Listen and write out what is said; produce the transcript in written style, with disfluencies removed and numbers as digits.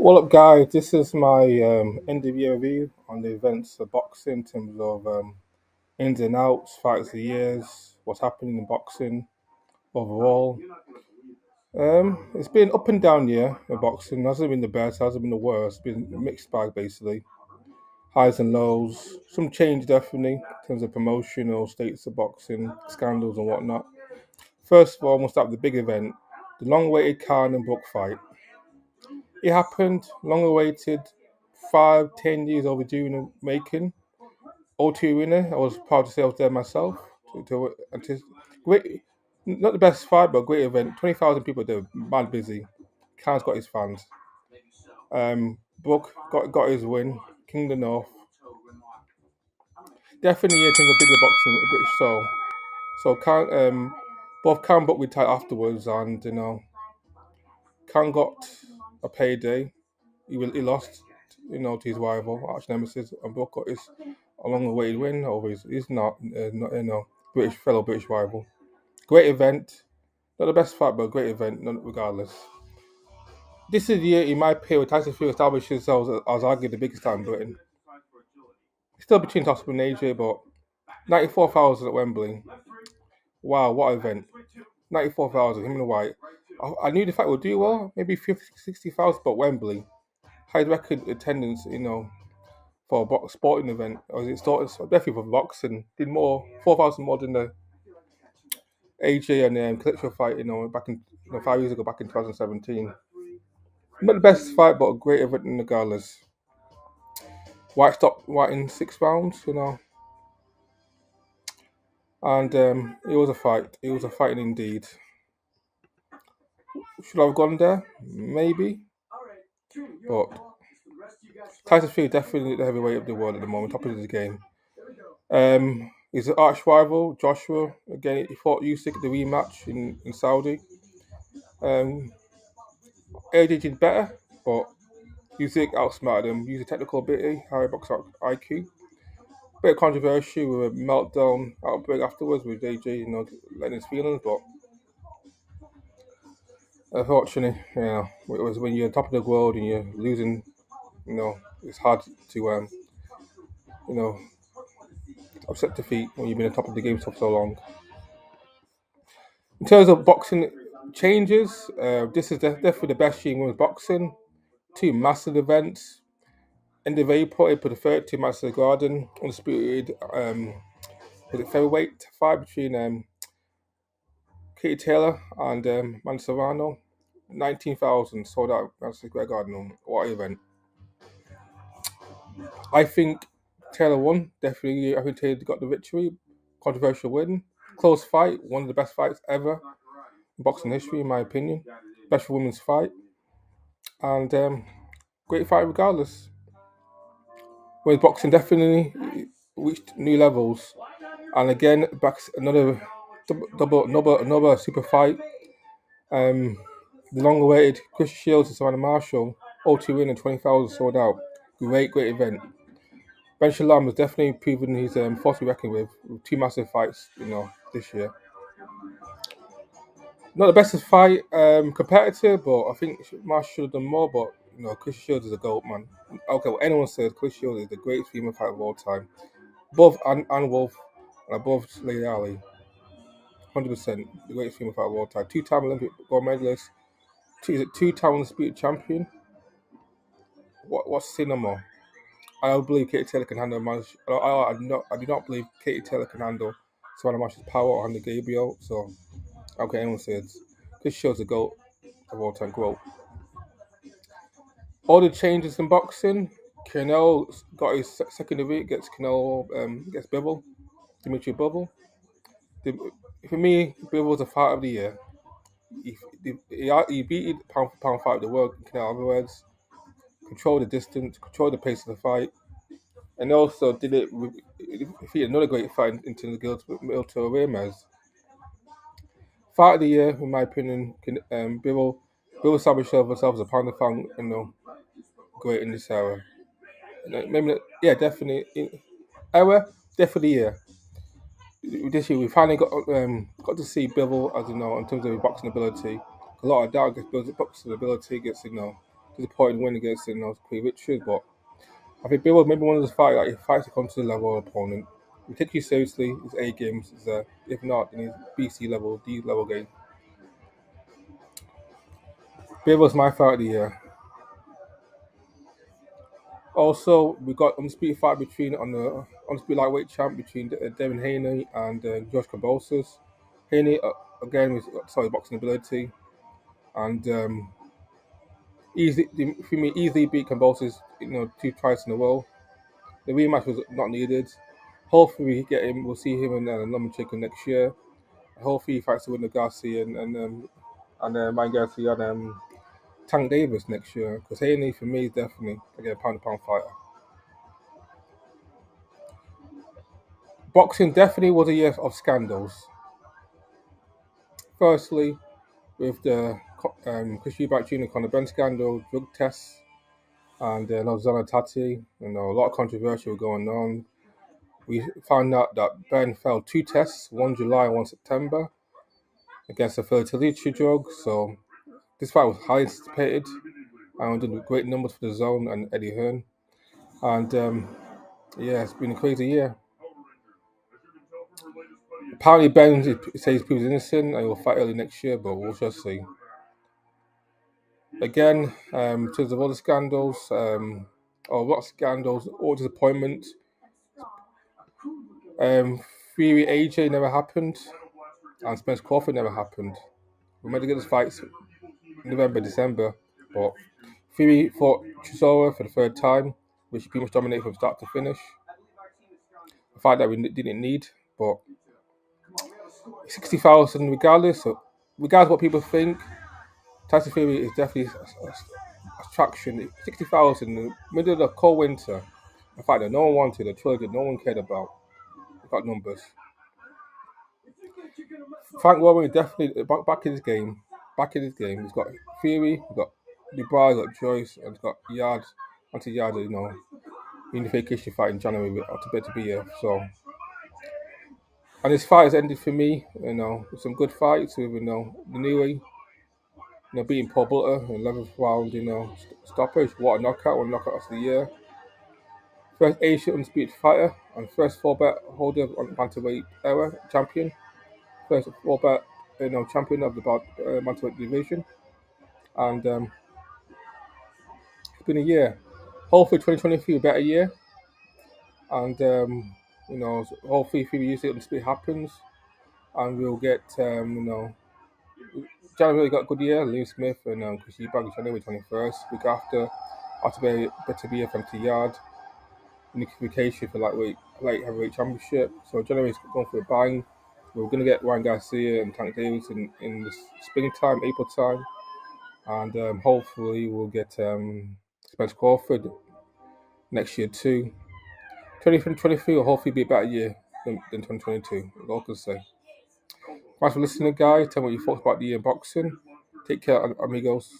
Well, up, guys, this is my end of year review on the events of boxing in terms of ins and outs, fights of the years, what's happening in boxing overall. It's been up and down year in boxing. It hasn't been the best, hasn't been the worst. It's been a mixed bag basically. Highs and lows. Some change definitely in terms of promotional status of boxing, scandals and whatnot. First of all, we'll start with the big event, the long-awaited Khan and Brook fight. It happened, long awaited, 5, 10 years overdue in the making. O2 winner. I was proud to say I was there myself. Great, not the best fight, but a great event. 20,000 people there, mad busy. Khan's got his fans. Brook got his win. King of the North. Definitely in terms of bigger boxing, a British soul. So both Khan Brook retired afterwards, and Khan got a payday. He lost, to his rival, arch nemesis, and Brook got his along the way win over his not fellow British rival. Great event, not the best fight, but a great event, regardless. This is the year, in my opinion, where Tyson Fury established himself as arguably the biggest star in Britain. Still between Toscan and AJ, but 94,000 at Wembley. Wow, what an event! 94,000, him and White. I knew the fight would do well, maybe 50, 60,000, but Wembley. High record attendance, for a sporting event, or is it started definitely for boxing? Did more 4,000 more than the AJ and Klitschko fight, back in 5 years ago, back in 2017. Not the best fight, but a great event regardless. White stopped White in 6 rounds, and it was a fight. It was a fight indeed. Should I have gone there? Maybe, but Tyson Fury definitely the heavyweight of the world at the moment, top of the game. His arch rival Joshua again. He fought Usyk at the rematch in Saudi. AJ did better, but Usyk outsmarted him. Used technical ability, high box IQ. Bit of controversy with a meltdown outbreak afterwards with AJ, letting his feelings. But unfortunately, it was when you're on top of the world and you're losing. It's hard to you know upset defeat when you've been on top of the game for so long. In terms of boxing changes, this is definitely the best year in women's boxing. Two massive events. End of April, April the 3rd, two matches at the Garden. Undisputed, was it featherweight fight between Katie Taylor and Man Serrano. 19,000 sold out at Madison Square Garden. What an event. I think Taylor won, definitely. I think Taylor got the victory. Controversial win. Close fight, one of the best fights ever in boxing history, in my opinion. Best women's fight. And great fight regardless. Women's boxing definitely reached new levels. And again, back another another super fight. The long-awaited Chris Shields and Savannah Marshall, all two in and 20,000 sold out. Great event. Ben Shalom has definitely proven his force to be reckoned with two massive fights, this year. Not the best fight competitor, but I think Marshall should have done more. But Chris Shields is a GOAT, man. Okay, well, anyone says Chris Shields is the greatest female fighter of all time, above Ann Wolf and above Lady Ali. 100% the greatest female fighter of all time. Two-time Olympic gold medalist. Two-time undisputed champion. What's to say no more? I don't believe Katie Taylor can handle Marsh. I do not believe Katie Taylor can handle Savannah Marshall's power or handle Gabriel. So, okay, anyone says this shows a GOAT of all time GOAT. All the changes in boxing. Canelo got his second defeat. Gets Bivol, Dimitri Bivol. For me, Bivol's a fight of the year. He beat pound for pound fight of the world. Canelo Alvarez controlled the distance, controlled the pace of the fight, and also did it with defeated another great fight into the guild with Milton Ramirez. Fight of the year, in my opinion, Bivol established himself as a pound of pound, great in this era. Maybe, yeah, definitely. Era, definitely, yeah. This year we finally got to see Bivol, as in terms of his boxing ability. A lot of doubt against Bivol's boxing ability, gets disappointing win against Queen Richards, but I think Bill was maybe one of those fighters that he fights to come to the level of opponent. He takes you seriously. His A games is if not, then he's BC level, D level game. Bill was my fight of the year. Also, we got undisputed fight between on the undisputed lightweight champ between Devin Haney and Josh Kambosos. Haney again with solid boxing ability, and for me easily beat Kambosos 2 tries in a row. The rematch was not needed. Hopefully we'll see him in London Chicken next year. Hopefully he fights to win the Garcia and Mike Garcia and Tank Davis next year, because Haney for me is definitely again pound fighter. Boxing definitely was a year of scandals. Firstly, with the Chris Eubank Jr. Conor Benn scandal, drug tests, and Lozana Tati, a lot of controversy going on. We found out that Ben failed 2 tests, one July and one September, against a fertility drug. So this fight was highly anticipated and did great numbers for the Zone and Eddie Hearn. And it's been a crazy year. Apparently Ben says he's innocent and he'll fight early next year, but we'll just see. Again, in terms of other scandals, or disappointments. Fury AJ never happened, and Spence Crawford never happened. We meant to get this fight November, December, but Fury fought Chisora for the 3rd time, which he pretty much dominated from start to finish. A fight that we didn't need, but 60,000 regardless of what people think. Tyson Fury is definitely attraction. 60,000 in the middle of the cold winter, a fight that no one wanted, a trilogy no one cared about. We got numbers. Frank Warren is definitely back in his game. He's got Fury, he's got Dubai, he's got Joyce, and he's got Yard, anti-Yard, unification fight in January to be here. So, and this fight has ended for me, with some good fights with, the Newey, beating Paul Butter in 11th round, stoppage. What a knockout, one knockout of the year. First Asian undisputed fighter and first 4-belt holder on bantamweight era champion. First 4-belt, champion of the bantamweight division. And it's been a year. Hopefully 2023 a better year. And hopefully 3 years undisputed happens, and we'll get January got a good year. Liam Smith and Chris Eubank January 21st. Week after better be FMT Yard. Unification for light heavyweight championship. So January's going for a bang. We're going to get Ryan Garcia and Tank Davis in the springtime, April time. And hopefully we'll get Spence Crawford next year too. 2023 will hopefully be a better year than 2022. That's all I can say. Thanks for listening, guys. Tell me what you thought about the year in boxing. Take care, amigos.